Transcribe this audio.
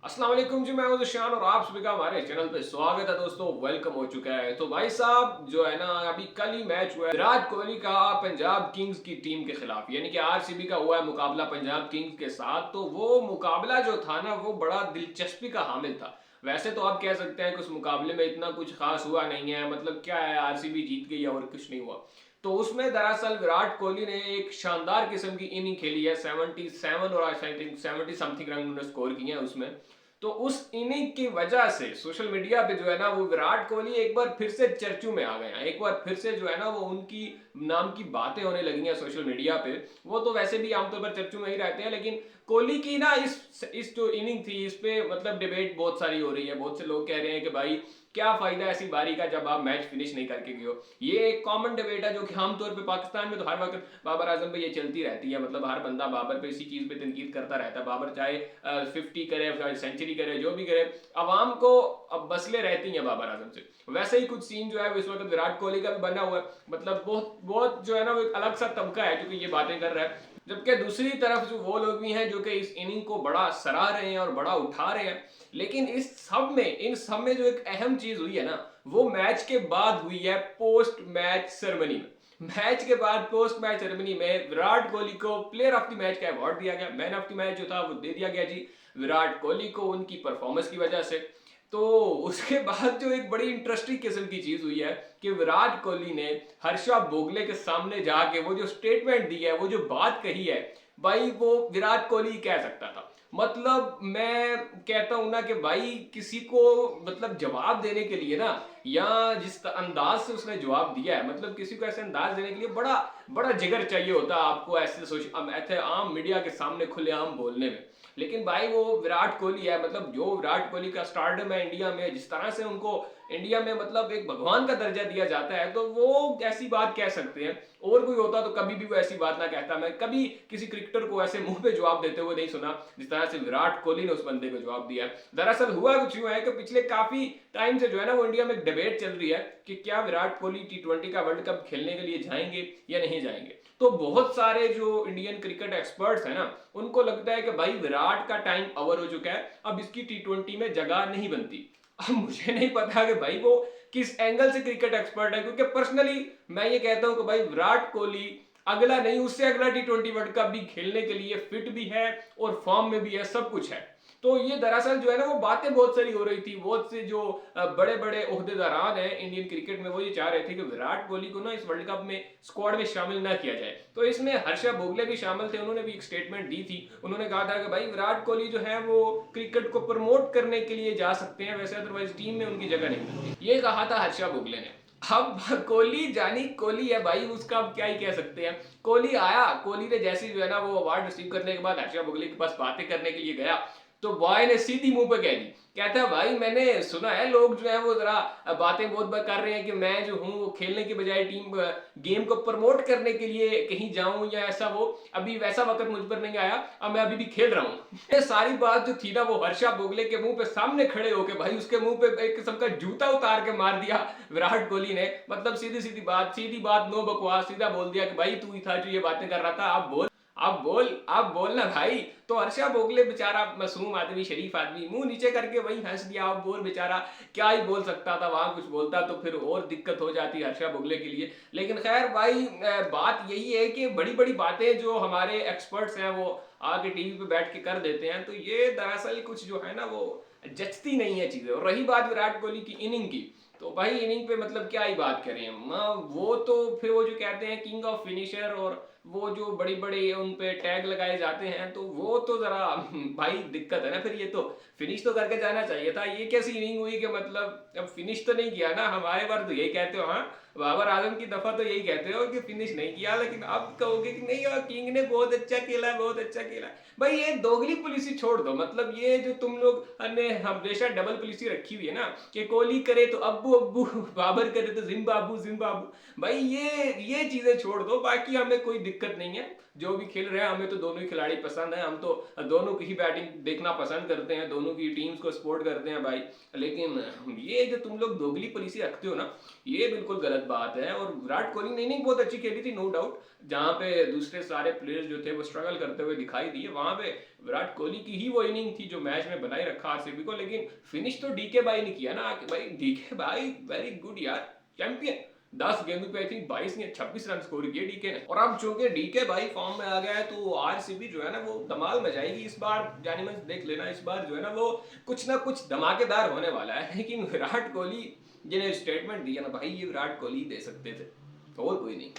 अस्सलाम वालेकुम जी, मैं हूं ज़िशान और आप सभी का हमारे चैनल पे स्वागत है। दोस्तों वेलकम हो चुका है। तो भाई साहब जो है ना, अभी कल ही मैच हुआ है विराट कोहली का पंजाब किंग्स की टीम के खिलाफ, यानी कि आरसीबी का हुआ है मुकाबला पंजाब किंग्स के साथ। तो वो मुकाबला जो था ना, वो बड़ा दिलचस्पी का हामिल था। वैसे तो आप कह सकते हैं कि उस मुकाबले में इतना कुछ खास हुआ नहीं है, मतलब क्या है, आरसीबी जीत गई और कुछ नहीं हुआ। तो उसमें दरअसल विराट कोहली ने एक शानदार किस्म की इनिंग खेली है। 77 और आई थिंक 70 समथिंग रन उन्होंने स्कोर किए हैं उसमें। तो उस इनिंग की वजह से सोशल मीडिया पे जो है ना, वो विराट कोहली एक बार फिर से चर्चों में आ गए हैं। एक बार फिर से जो है ना, वो उनकी नाम की बातें होने लगी हैं सोशल मीडिया पे। वो तो वैसे भी आमतौर पर चर्चों में ही रहते हैं, लेकिन कोहली की ना इस जो इनिंग थी, इस पे मतलब डिबेट बहुत सारी हो रही है। बहुत से लोग कह रहे हैं कि भाई क्या फायदा ऐसी बारी का जब आप मैच फिनिश नहीं करके गए हो। ये एक कॉमन डिबेट है जो कि आमतौर पे पाकिस्तान में तो हर वक्त बाबर आजम पे ये चलती रहती है। मतलब हर बंदा बाबर पे इसी चीज पे तनकीद करता रहता है। बाबर चाहे 50 करे, चाहे सेंचुरी करे, जो भी करे, अवाम को अब मसले रहती हैं बाबर आजम से। वैसे ही कुछ सीन जो है इस वक्त विराट कोहली का भी बना हुआ है। मतलब बहुत बहुत जो है ना, वो एक अलग सा तबका है जो कि ये बातें कर रहा है। जबकि दूसरी तरफ जो वो लोग भी हैं जो कि इस इनिंग को बड़ा सराह रहे हैं और बड़ा उठा रहे हैं। लेकिन इन सब में जो एक अहम चीज हुई है ना, वो मैच के बाद हुई है पोस्ट मैच सेरेमनी में। मैच के बाद पोस्ट मैच सेरेमनी में विराट कोहली को प्लेयर ऑफ द मैच का अवार्ड दिया गया। मैन ऑफ द मैच जो था वो दे दिया गया जी विराट कोहली को, उनकी परफॉर्मेंस की वजह से। तो उसके बाद जो एक बड़ी इंटरेस्टिंग किस्म की चीज हुई है कि विराट कोहली ने हर्षा भोगले के सामने जाके वो जो स्टेटमेंट दी है, वो जो बात कही है, भाई वो विराट कोहली कह सकता था। मतलब मैं कहता हूं ना कि भाई किसी को मतलब जवाब देने के लिए ना, या जिस अंदाज से उसने जवाब दिया है, मतलब किसी को ऐसे अंदाज देने के लिए बड़ा बड़ा जिगर चाहिए होता है आपको ऐसे आम मीडिया के सामने खुलेआम बोलने में। लेकिन भाई वो विराट कोहली है, मतलब जो विराट कोहली का स्टारडम है इंडिया में, जिस तरह से उनको इंडिया में मतलब एक भगवान का दर्जा दिया जाता है, तो वो ऐसी बात कह सकते हैं। और कोई होता तो कभी भी वो ऐसी बात ना कहता। मैं कभी किसी क्रिकेटर को ऐसे मुंह पे जवाब देते हुए नहीं सुना जिस तरह से विराट कोहली ने उस बंदे को जवाब दिया। दरअसल हुआ कुछ यूं है कि पिछले काफी टाइम से जो है ना, वो इंडिया में एक डिबेट चल रही है कि क्या विराट कोहली T20 का वर्ल्ड कप खेलने के लिए जाएंगे या नहीं जाएंगे। तो बहुत सारे जो इंडियन क्रिकेट एक्सपर्ट्स हैं ना, उनको लगता है कि भाई विराट का टाइम ओवर हो चुका है, अब इसकी T20 में जगह नहीं बनती। अब मुझे नहीं पता कि भाई वो किस एंगल से क्रिकेट एक्सपर्ट है, क्योंकि पर्सनली मैं ये कहता हूं कि भाई विराट कोहली अगला नहीं, उससे अगला T20 वर्ल्ड कप भी खेलने के लिए फिट भी है और फॉर्म में भी है, सब कुछ है। तो ये दरअसल जो है ना, वो बातें बहुत सारी हो रही थी। बहुत से जो बड़े बड़े ओहदेदारान हैं इंडियन क्रिकेट में, वो ये चाह रहे थे कि विराट कोहली को ना इस वर्ल्ड कप में स्क्वाड में शामिल ना किया जाए। तो इसमें हर्षा भोगले भी शामिल थे, उन्होंने भी एक स्टेटमेंट दी थी। उन्होंने कहा था कि भाई विराट कोहली जो है वो क्रिकेट को प्रमोट करने के लिए जा सकते हैं, वैसे अदरवाइज टीम में उनकी जगह नहीं मिलती, ये कहा था हर्षा भोगले ने। अब कोहली जानी कोहली है भाई, उसका अब क्या ही कह सकते हैं। कोहली आया, कोहली ने जैसे जो है ना वो अवार्ड रिसीव करने के बाद हर्षा भोगले के पास बातें करने के लिए गया, तो बॉय ने सीधी मुंह पे कह दी, कहता है भाई मैंने सुना है लोग जो है वो जरा बातें बहुत कर रहे हैं कि मैं जो हूँ वो खेलने की बजाय टीम गेम को प्रमोट करने के लिए कहीं जाऊं या ऐसा। वो अभी वैसा वक्त मुझ पर नहीं आया, अब मैं अभी भी खेल रहा हूँ। ये सारी बात जो थी ना, वो हर्षा भोगले के मुंह पे सामने खड़े होके भाई उसके मुंह पे एक किस्म का जूता उतार के मार दिया विराट कोहली ने। मतलब सीधी बात, नो बकवास, सीधा बोल दिया कि भाई तू ही था जो ये बातें कर रहा था, आप बोल ना भाई। तो हर्षा भोगले बेचारा मासूम आदमी, शरीफ आदमी, मुंह नीचे करके वही हंस दिया। अब बोल बेचारा क्या ही बोल सकता था, वहां कुछ बोलता तो फिर और दिक्कत हो जाती हर्षा भोगले के लिए। लेकिन खैर भाई, बात यही है कि बड़ी बड़ी बातें जो हमारे एक्सपर्ट्स हैं वो आके टीवी पे बैठ के कर देते हैं, तो ये दरअसल कुछ जो है ना वो जचती नहीं है चीजें। और रही बात विराट कोहली की इनिंग की, तो भाई इनिंग पे मतलब क्या ही बात करें हम। वो तो फिर वो जो कहते हैं किंग ऑफ फिनिशर, और वो जो बड़ी बड़ी उन पे टैग लगाए जाते हैं, तो वो तो जरा भाई दिक्कत है ना। फिर ये तो फिनिश तो करके जाना चाहिए था। ये कैसी इनिंग हुई कि मतलब अब फिनिश तो नहीं किया ना। हमारे बार तो यही कहते हो, हाँ बाबर आजम की दफा तो यही कहते हो कि फिनिश नहीं किया, लेकिन अब कहोगे कि नहीं यार किंग ने बहुत अच्छा खेला, बहुत अच्छा खेला। भाई ये दोगली पुलिसी छोड़ दो। मतलब ये जो तुम लोग ने हमेशा डबल पुलिसी रखी हुई है ना, कि कोहली करे तो अब्बू अब्बू, बाबर करे तो जिम्बाबू जिम्बाबू, भाई ये चीजें छोड़ दो। बाकी हमें कोई दिक्कत नहीं है, जो भी खेल रहे हैं हमें तो दोनों ही खिलाड़ी पसंद है। हम तो दोनों की ही बैटिंग देखना पसंद करते हैं, दोनों की टीम्स को सपोर्ट करते हैं भाई। लेकिन ये जो तुम लोग दोगली पॉलिसी रखते हो ना, ये बिल्कुल गलत गलत बात है। और विराट कोहली ने इनिंग बहुत अच्छी खेली थी, नो डाउट। जहां पे दूसरे सारे प्लेयर्स जो थे वो स्ट्रगल करते हुए दिखाई दिए, वहां पे विराट कोहली की ही वो इनिंग थी जो मैच में बनाई रखा आरसीबी को। लेकिन फिनिश तो डीके भाई ने किया ना, कि भाई डीके भाई वेरी गुड यार, चैंपियन। 10 गेंदों पे आई थिंक 22 या 26 रन स्कोर किए डीके ने। और अब चूंकि डीके भाई फॉर्म में आ गया है तो आरसीबी जो है ना वो धमाल मचाएगी इस बार। जानी मन देख लेना, इस बार जो है ना वो कुछ ना कुछ धमाकेदार होने वाला है। लेकिन विराट कोहली जिन्हें स्टेटमेंट दिया ना भाई, ये विराट कोहली दे सकते थे, और कोई नहीं।